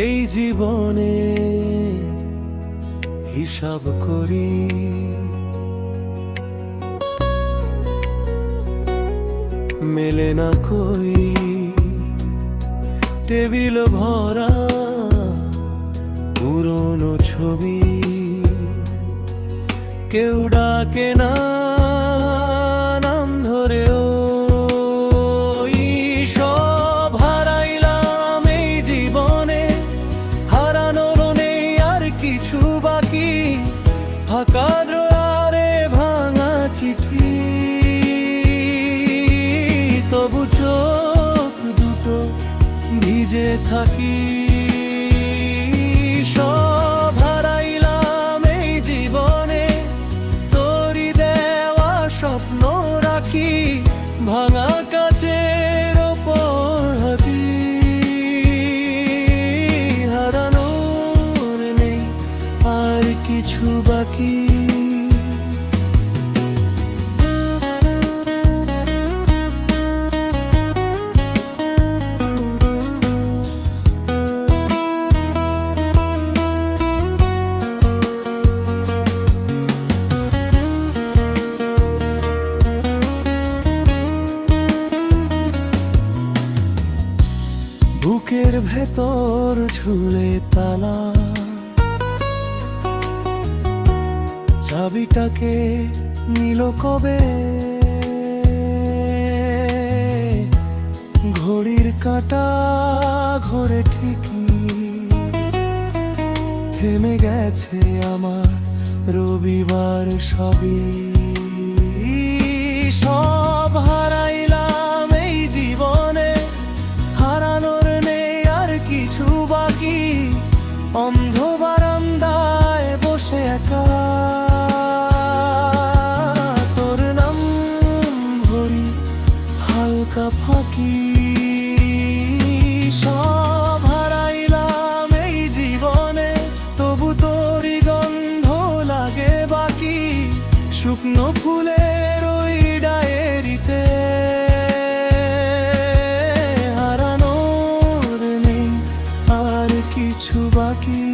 এই জীবনে হিসাব করি, মেলে না কই টেবিল ভরা পুরনো ছবি। কেউ ডাকে না নাম ধরেও, সব হারাইলাম এই জীবনে, হারানোর নেই আর কিছু বাকি। ফাঁকা দ্রয়ারে ভাঙা চিঠি, তবু চোখ দুটো ভিজে থাকি। সব হারাইলাম এই জীবনে, তোরি দেওয়া স্বপ্ন রাখি। ভাঙা কাচের ওপর হাতি, হারানোর নেই আর কিছু বাকি। বুকের ভেতর ঝুলে তালা, চাবিটাকে নিল কবে? ঘড়ির কাঁটা ঘরে ঠিকই থেমে গেছে আমার রবিবার সবই। সব হারাইলাম এই জীবনে, হারানোর নেই আর কিছু বাকি। অন্ধ বারান্দায় বসে একা, তোর নাম ভরি হালকা ফাঁকি। সব হারাইলাম এই জীবনে, তবু তোরই গন্ধ লাগে বাকি। শুকনো ফুলের ওই ডায়েরিতে, হারানোর নেই আর কিছু বাকি।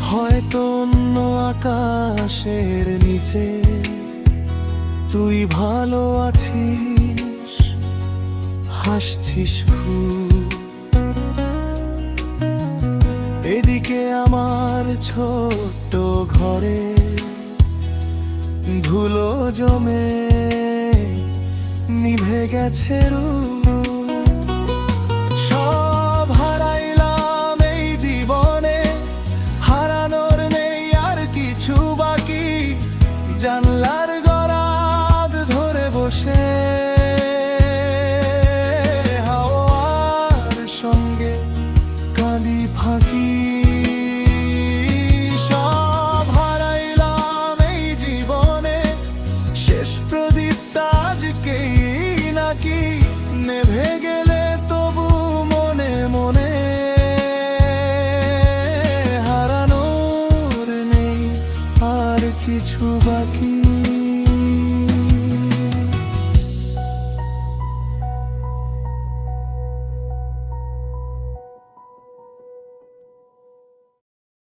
হয়তো অন্য আকাশের নিচে তুই ভালো আছিস, হাসছিস খুব। এদিকে আমার ছোট্ট ঘরে ধুলো জমে নিভে গেছে রূপ। সব হারাইলাম এই জীবনে, হারানোর নেই আর কিছু বাকি। জানলার গরাদ ধরে বসে হাওয়ার সঙ্গে কাঁদি ফাঁকি। সব হারাইলাম এই জীবনে, শেষ প্রদীপটা আজকেই নাকি নেভে গেলে তবু মনে মনে। হারানোর নেই আর কিছু বাকি।